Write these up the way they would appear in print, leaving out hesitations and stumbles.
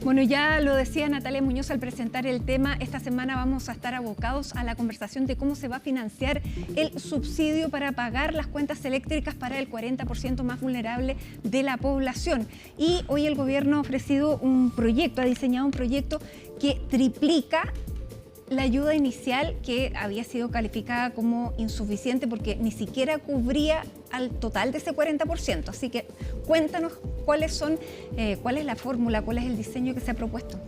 Bueno, ya lo decía Natalia Muñoz al presentar el tema, esta semana vamos a estar abocados a la conversación de cómo se va a financiar el subsidio para pagar las cuentas eléctricas para el 40% más vulnerable de la población. Y hoy el gobierno ha ofrecido un proyecto, ha diseñado un proyecto que triplica la ayuda inicial, que había sido calificada como insuficiente porque ni siquiera cubría al total de ese 40%. Así que cuéntanos cuál es la fórmula, cuál es el diseño que se ha propuesto.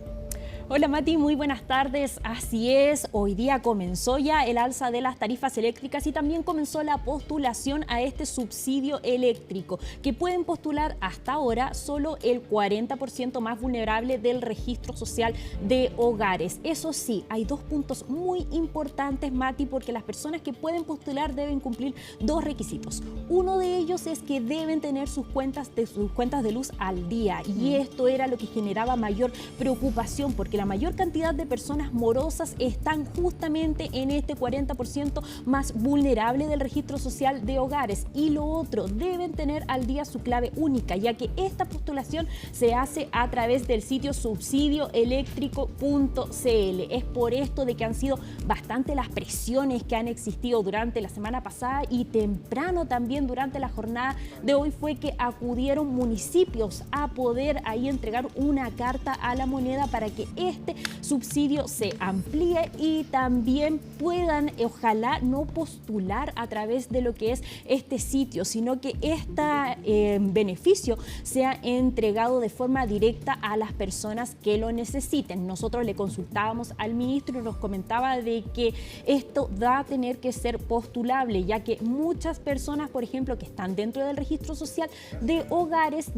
Hola Mati, muy buenas tardes. Así es, hoy día comenzó ya el alza de las tarifas eléctricas y también comenzó la postulación a este subsidio eléctrico, que pueden postular hasta ahora solo el 40% más vulnerable del registro social de hogares. Eso sí, hay dos puntos muy importantes, Mati, porque las personas que pueden postular deben cumplir dos requisitos. Uno de ellos es que deben tener sus cuentas de luz al día, y esto era lo que generaba mayor preocupación, porque la mayor cantidad de personas morosas están justamente en este 40% más vulnerable del registro social de hogares. Y lo otro, deben tener al día su clave única, ya que esta postulación se hace a través del sitio subsidioeléctrico.cl. Es por esto de que han sido bastante las presiones que han existido durante la semana pasada y temprano también durante la jornada de hoy fue que acudieron municipios a poder ahí entregar una carta a la moneda para que este subsidio se amplíe y también puedan, ojalá, no postular a través de lo que es este sitio, sino que este beneficio sea entregado de forma directa a las personas que lo necesiten. Nosotros le consultábamos al ministro y nos comentaba de que esto va a tener que ser postulable, ya que muchas personas, por ejemplo, que están dentro del registro social de hogares,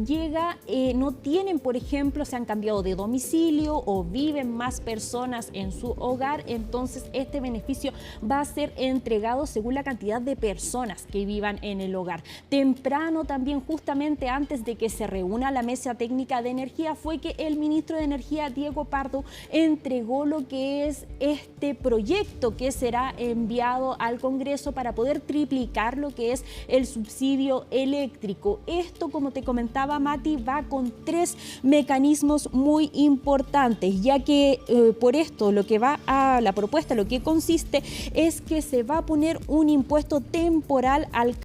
no tienen, por ejemplo, se han cambiado de domicilio o viven más personas en su hogar, entonces este beneficio va a ser entregado según la cantidad de personas que vivan en el hogar. Temprano también, justamente antes de que se reúna la mesa técnica de energía, fue que el ministro de Energía, Diego Pardo, entregó lo que es este proyecto que será enviado al Congreso para poder triplicar lo que es el subsidio eléctrico. Esto, como te comentaba Mati, va con tres mecanismos muy importantes, ya que por esto lo que va a la propuesta, lo que consiste es que se va a poner un impuesto temporal al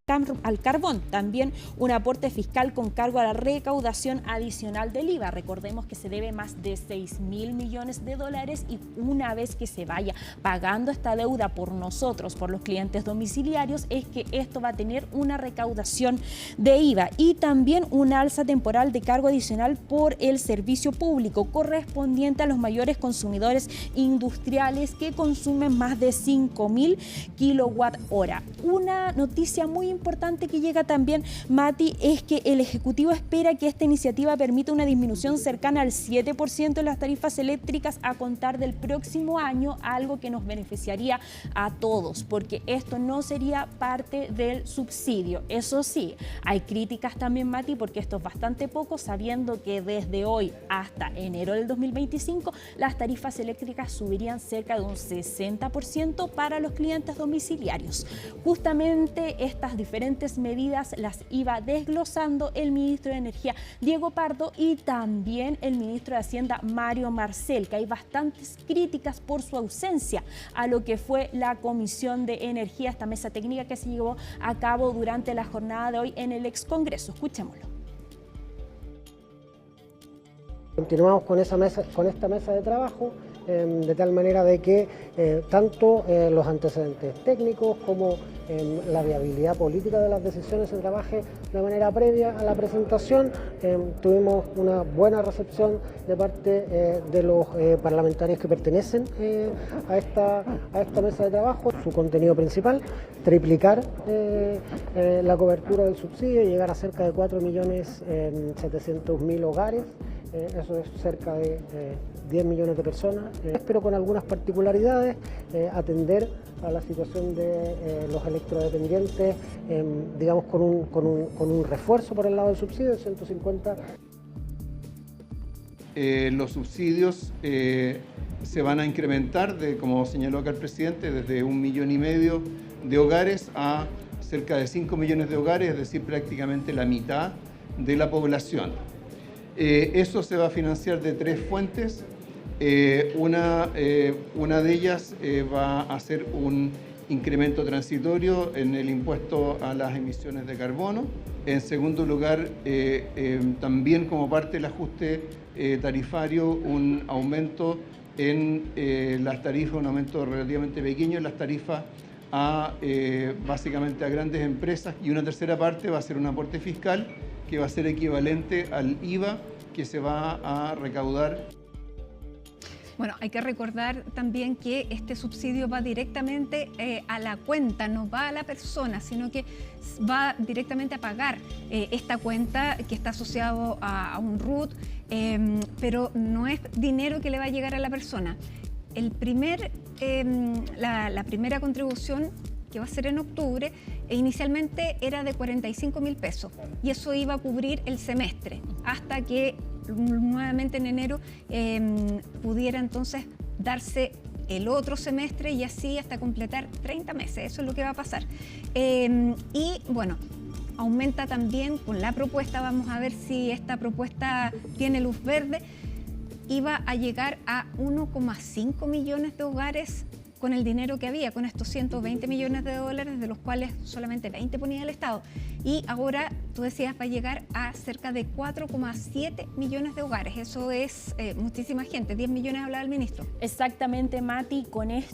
carbón, también un aporte fiscal con cargo a la recaudación adicional del IVA. Recordemos que se debe más de 6.000 millones de dólares y una vez que se vaya pagando esta deuda por nosotros, por los clientes domiciliarios, es que esto va a tener una recaudación de IVA y también un alza temporal de cargo adicional por el servicio público correspondiente a los mayores consumidores industriales que consumen más de 5.000 kWh. Una noticia muy importante que llega también, Mati, es que el Ejecutivo espera que esta iniciativa permita una disminución cercana al 7% de las tarifas eléctricas a contar del próximo año, algo que nos beneficiaría a todos, porque esto no sería parte del subsidio. Eso sí, hay críticas también, Mati, porque esto es bastante poco, sabiendo que desde hoy hasta enero del 2025 las tarifas eléctricas subirían cerca de un 60% para los clientes domiciliarios. Justamente estas diferentes medidas las iba desglosando el ministro de Energía, Diego Pardo, y también el ministro de Hacienda, Mario Marcel, que hay bastantes críticas por su ausencia a lo que fue la Comisión de Energía, esta mesa técnica que se llevó a cabo durante la jornada de hoy en el ex Congreso. Escuchémoslo. Continuamos con esta mesa de trabajo de tal manera de que tanto los antecedentes técnicos como la viabilidad política de las decisiones se trabaje de manera previa a la presentación. Tuvimos una buena recepción de parte de los parlamentarios que pertenecen a esta mesa de trabajo. Su contenido principal, triplicar la cobertura del subsidio y llegar a cerca de 4.700.000 hogares. Eso es cerca de 10 millones de personas, pero con algunas particularidades, atender a la situación de los electrodependientes, digamos con un refuerzo por el lado del subsidio de 150. Los subsidios se van a incrementar, como señaló acá el presidente, desde 1,5 millones de hogares a cerca de 5 millones de hogares, es decir, prácticamente la mitad de la población. Eso se va a financiar de 3 fuentes. Una de ellas va a ser un incremento transitorio en el impuesto a las emisiones de carbono. En segundo lugar, también como parte del ajuste tarifario, un aumento en las tarifas, un aumento relativamente pequeño en las tarifas básicamente a grandes empresas, y una tercera parte va a ser un aporte fiscal que va a ser equivalente al IVA que se va a recaudar. Bueno, hay que recordar también que este subsidio va directamente a la cuenta, no va a la persona, sino que va directamente a pagar esta cuenta que está asociado a un RUT, pero no es dinero que le va a llegar a la persona. La primera contribución, que va a ser en octubre, inicialmente era de 45.000 pesos y eso iba a cubrir el semestre hasta que nuevamente en enero pudiera entonces darse el otro semestre y así hasta completar 30 meses. Eso es lo que va a pasar. Y bueno, aumenta también con la propuesta, vamos a ver si esta propuesta tiene luz verde, iba a llegar a 1,5 millones de hogares con el dinero que había, con estos 120 millones de dólares, de los cuales solamente 20 ponía el Estado. Y ahora, tú decías, va a llegar a cerca de 4,7 millones de hogares. Eso es muchísima gente, 10 millones hablaba el ministro. Exactamente, Mati, con esto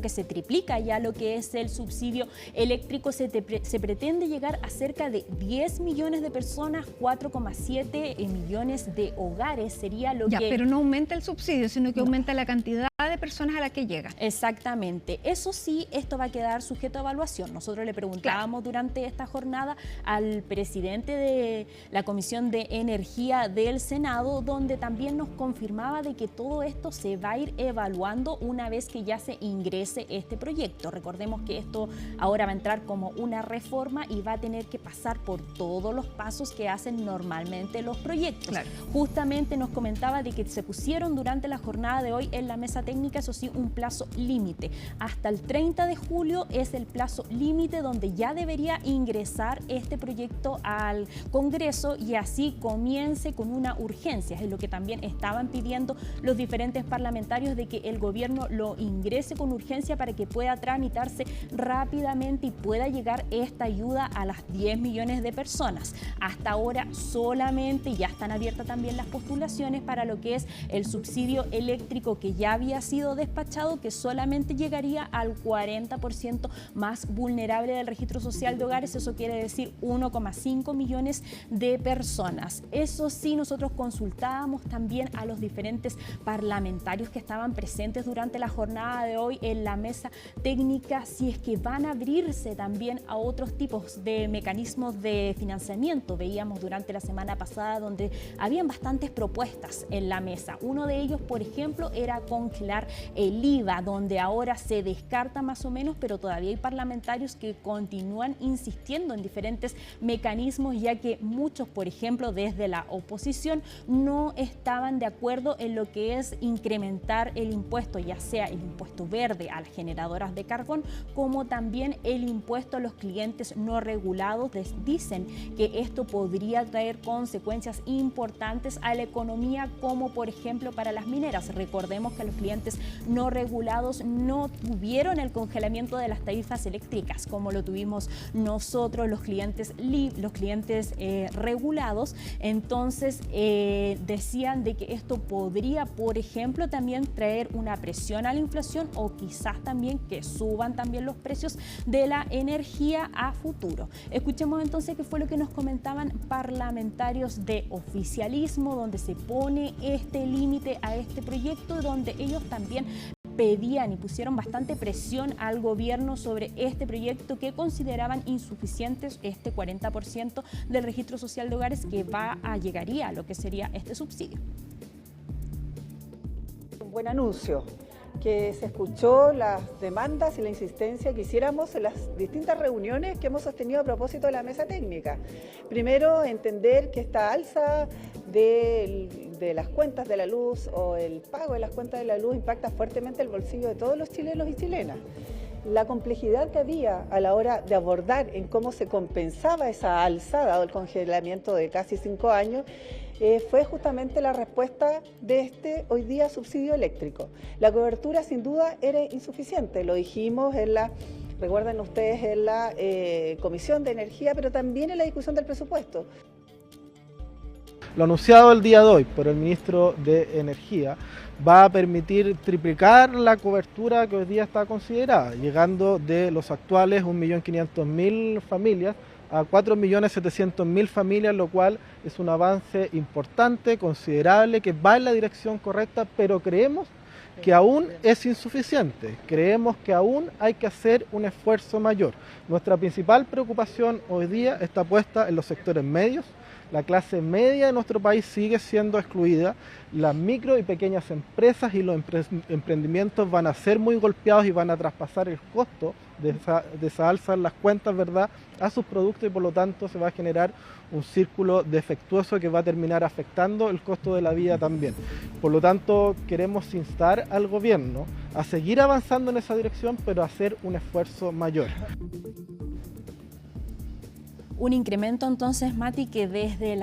que se triplica ya lo que es el subsidio eléctrico, se pretende llegar a cerca de 10 millones de personas, 4,7 millones de hogares sería lo que... Pero no aumenta el subsidio, sino que aumenta la cantidad de personas a la que llega. Exactamente. Eso sí, esto va a quedar sujeto a evaluación. Nosotros le preguntábamos durante esta jornada al presidente de la Comisión de Energía del Senado, donde también nos confirmaba de que todo esto se va a ir evaluando una vez que ya se ingrese este proyecto. Recordemos que esto ahora va a entrar como una reforma y va a tener que pasar por todos los pasos que hacen normalmente los proyectos. Claro. Justamente nos comentaba de que se pusieron durante la jornada de hoy en la mesa técnica, eso sí, un plazo límite. Hasta el 30 de julio es el plazo límite donde ya debería ingresar este proyecto al Congreso y así comience con una urgencia. Es lo que también estaban pidiendo los diferentes parlamentarios, de que el gobierno lo ingrese con urgencia para que pueda tramitarse rápidamente y pueda llegar esta ayuda a las 10 millones de personas. Hasta ahora solamente ya están abiertas también las postulaciones para lo que es el subsidio eléctrico que ya había sido despachado, que solamente llegaría al 40% más vulnerable del registro social de hogares. Eso quiere decir 1,5 millones de personas. Eso sí, nosotros consultábamos también a los diferentes parlamentarios que estaban presentes durante la jornada de hoy en la mesa técnica, si es que van a abrirse también a otros tipos de mecanismos de financiamiento. Veíamos durante la semana pasada donde habían bastantes propuestas en la mesa. Uno de ellos, por ejemplo, era congelar el IVA, donde ahora se descarta más o menos, pero todavía hay parlamentarios que continúan insistiendo en diferentes mecanismos, ya que muchos, por ejemplo, desde la oposición no estaban de acuerdo en lo que es incrementar el impuesto, ya sea el impuesto verde a las generadoras de carbón, como también el impuesto a los clientes no regulados. Dicen que esto podría traer consecuencias importantes a la economía, como por ejemplo para las mineras. Recordemos que los clientes no regulados no tuvieron el congelamiento de las tarifas eléctricas como lo tuvimos nosotros, los clientes regulados. Entonces decían de que esto podría, por ejemplo, también traer una presión a la inflación o quizás también que suban también los precios de la energía a futuro. Escuchemos entonces qué fue lo que nos comentaban parlamentarios de oficialismo, donde se pone este límite a este proyecto, donde ellos también pedían y pusieron bastante presión al gobierno sobre este proyecto, que consideraban insuficientes este 40% del registro social de hogares que llegaría a lo que sería este subsidio. Un buen anuncio, que se escuchó las demandas y la insistencia que hiciéramos en las distintas reuniones que hemos sostenido a propósito de la mesa técnica. Primero, entender que esta alza de las cuentas de la luz o el pago de las cuentas de la luz impacta fuertemente el bolsillo de todos los chilenos y chilenas. la complejidad que había a la hora de abordar en cómo se compensaba esa alza, dado el congelamiento de casi 5 años, fue justamente la respuesta de este hoy día subsidio eléctrico. La cobertura sin duda era insuficiente, lo dijimos recuerden ustedes, en la Comisión de Energía, pero también en la discusión del presupuesto. Lo anunciado el día de hoy por el ministro de Energía va a permitir triplicar la cobertura que hoy día está considerada, llegando de los actuales 1.500.000 familias a 4.700.000 familias, lo cual es un avance importante, considerable, que va en la dirección correcta, pero creemos que aún es insuficiente, creemos que aún hay que hacer un esfuerzo mayor. Nuestra principal preocupación hoy día está puesta en los sectores medios. La clase media de nuestro país sigue siendo excluida, las micro y pequeñas empresas y los emprendimientos van a ser muy golpeados y van a traspasar el costo de esa alza en las cuentas, ¿verdad?, a sus productos, y por lo tanto se va a generar un círculo defectuoso que va a terminar afectando el costo de la vida también. Por lo tanto, queremos instar al gobierno a seguir avanzando en esa dirección, pero a hacer un esfuerzo mayor. Un incremento entonces, Mati, que desde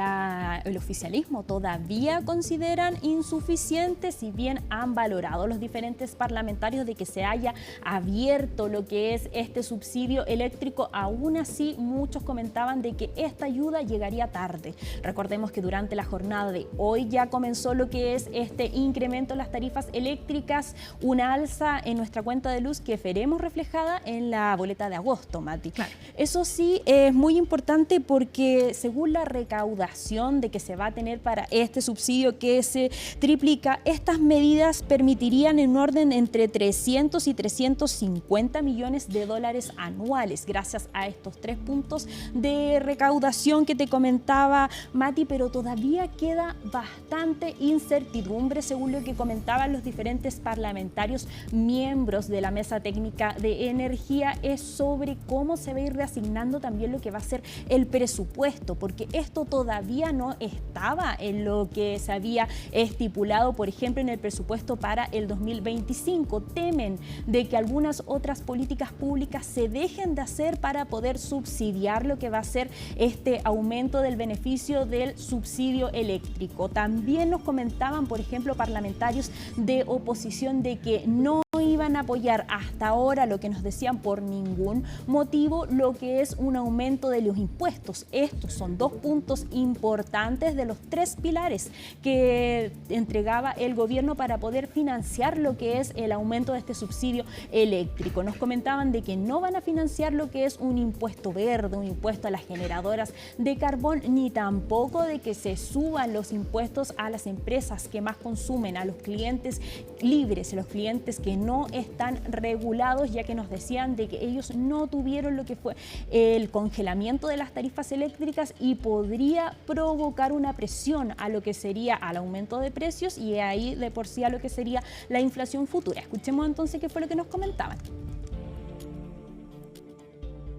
el oficialismo todavía consideran insuficiente, si bien han valorado los diferentes parlamentarios de que se haya abierto lo que es este subsidio eléctrico. Aún así, muchos comentaban de que esta ayuda llegaría tarde. Recordemos que durante la jornada de hoy ya comenzó lo que es este incremento en las tarifas eléctricas, una alza en nuestra cuenta de luz que veremos reflejada en la boleta de agosto, Mati. Claro. Eso sí es muy importante porque según la recaudación de que se va a tener para este subsidio que se triplica, estas medidas permitirían en un orden entre 300 y 350 millones de dólares anuales, gracias a estos 3 puntos de recaudación que te comentaba, Mati, pero todavía queda bastante incertidumbre según lo que comentaban los diferentes parlamentarios miembros de la Mesa Técnica de Energía, es sobre cómo se va a ir reasignando también lo que va a ser el presupuesto, porque esto todavía no estaba en lo que se había estipulado, por ejemplo, en el presupuesto para el 2025. Temen de que algunas otras políticas públicas se dejen de hacer para poder subsidiar lo que va a ser este aumento del beneficio del subsidio eléctrico. También nos comentaban, por ejemplo, parlamentarios de oposición de que no iban a apoyar hasta ahora, lo que nos decían, por ningún motivo, lo que es un aumento de los impuestos. Estos son 2 puntos importantes de los 3 pilares que entregaba el gobierno para poder financiar lo que es el aumento de este subsidio eléctrico. Nos comentaban de que no van a financiar lo que es un impuesto verde, un impuesto a las generadoras de carbón, ni tampoco de que se suban los impuestos a las empresas que más consumen, a los clientes libres, a los clientes que no están regulados, ya que nos decían de que ellos no tuvieron lo que fue el congelamiento de las tarifas eléctricas y podría provocar una presión a lo que sería al aumento de precios y ahí de por sí a lo que sería la inflación futura. Escuchemos entonces qué fue lo que nos comentaban.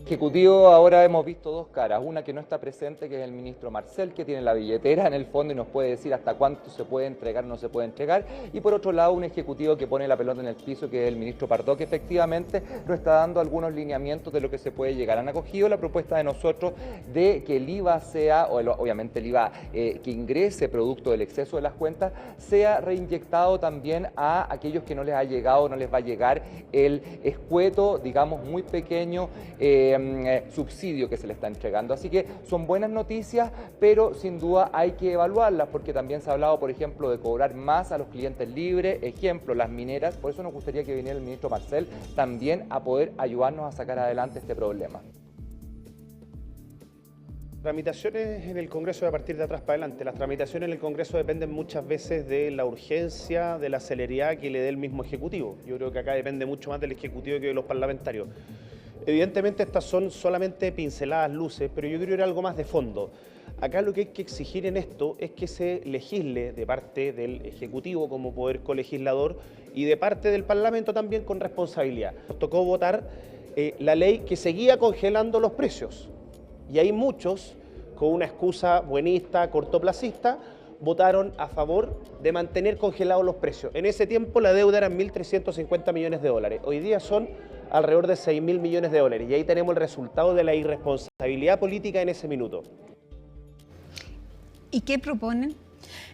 Ejecutivo, ahora hemos visto 2 caras, una que no está presente, que es el ministro Marcel, que tiene la billetera en el fondo y nos puede decir hasta cuánto se puede entregar o no se puede entregar, y por otro lado un ejecutivo que pone la pelota en el piso, que es el ministro Pardo, que efectivamente nos está dando algunos lineamientos de lo que se puede llegar. Han acogido la propuesta de nosotros de que el IVA sea, o obviamente el IVA que ingrese producto del exceso de las cuentas, sea reinyectado también a aquellos que no les ha llegado, no les va a llegar el escueto, digamos muy pequeño, subsidio que se le está entregando. Así que son buenas noticias, pero sin duda hay que evaluarlas, porque también se ha hablado, por ejemplo, de cobrar más a los clientes libres, ejemplo, las mineras. Por eso nos gustaría que viniera el ministro Marcel también a poder ayudarnos a sacar adelante este problema. Tramitaciones en el Congreso de a partir de atrás para adelante. Las tramitaciones en el Congreso dependen muchas veces de la urgencia, de la celeridad que le dé el mismo Ejecutivo. Yo creo que acá depende mucho más del Ejecutivo que de los parlamentarios. Evidentemente estas son solamente pinceladas luces, pero yo quiero ir a algo más de fondo. Acá lo que hay que exigir en esto es que se legisle de parte del Ejecutivo como poder colegislador y de parte del Parlamento también con responsabilidad. Nos tocó votar la ley que seguía congelando los precios y hay muchos, con una excusa buenista, cortoplacista, votaron a favor de mantener congelados los precios. En ese tiempo la deuda era 1.350 millones de dólares, hoy día son alrededor de 6.000 millones de dólares. Y ahí tenemos el resultado de la irresponsabilidad política en ese minuto. ¿Y qué proponen?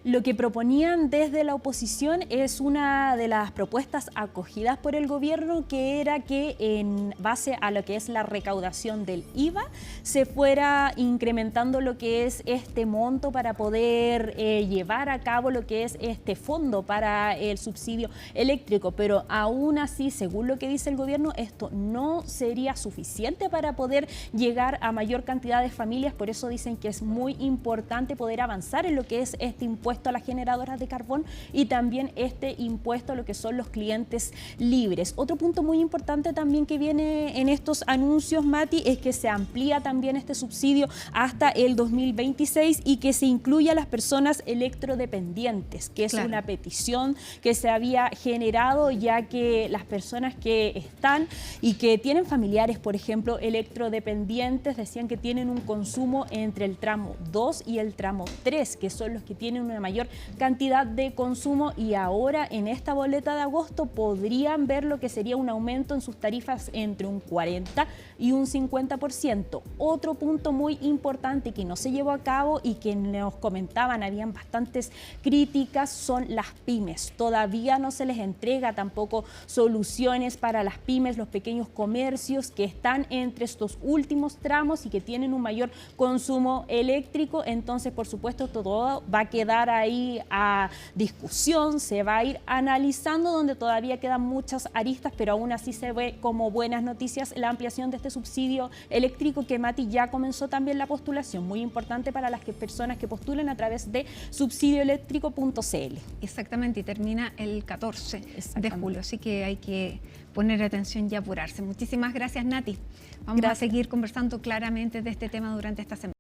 Lo que proponían desde la oposición es una de las propuestas acogidas por el gobierno, que era que en base a lo que es la recaudación del IVA se fuera incrementando lo que es este monto para poder llevar a cabo lo que es este fondo para el subsidio eléctrico. Pero aún así, según lo que dice el gobierno, esto no sería suficiente para poder llegar a mayor cantidad de familias. Por eso dicen que es muy importante poder avanzar en lo que es este impuesto a las generadoras de carbón y también este impuesto a lo que son los clientes libres. Otro punto muy importante también que viene en estos anuncios, Mati, es que se amplía también este subsidio hasta el 2026 y que se incluya a las personas electrodependientes, que es una petición que se había generado, ya que las personas que están y que tienen familiares, por ejemplo, electrodependientes, decían que tienen un consumo entre el tramo 2 y el tramo 3, que son los que tienen una mayor cantidad de consumo, y ahora en esta boleta de agosto podrían ver lo que sería un aumento en sus tarifas entre un 40 y un 50%. Otro punto muy importante que no se llevó a cabo y que nos comentaban, habían bastantes críticas, son las pymes. Todavía no se les entrega tampoco soluciones para las pymes, los pequeños comercios que están entre estos últimos tramos y que tienen un mayor consumo eléctrico. Entonces, por supuesto, todo va a quedar ahí a discusión, se va a ir analizando, donde todavía quedan muchas aristas, pero aún así se ve como buenas noticias la ampliación de este subsidio eléctrico, que Mati ya comenzó también la postulación, muy importante para las personas que postulen a través de subsidioeléctrico.cl. Exactamente, y termina el 14 de julio, así que hay que poner atención y apurarse. Muchísimas gracias, Nati. Vamos a seguir conversando claramente de este tema durante esta semana.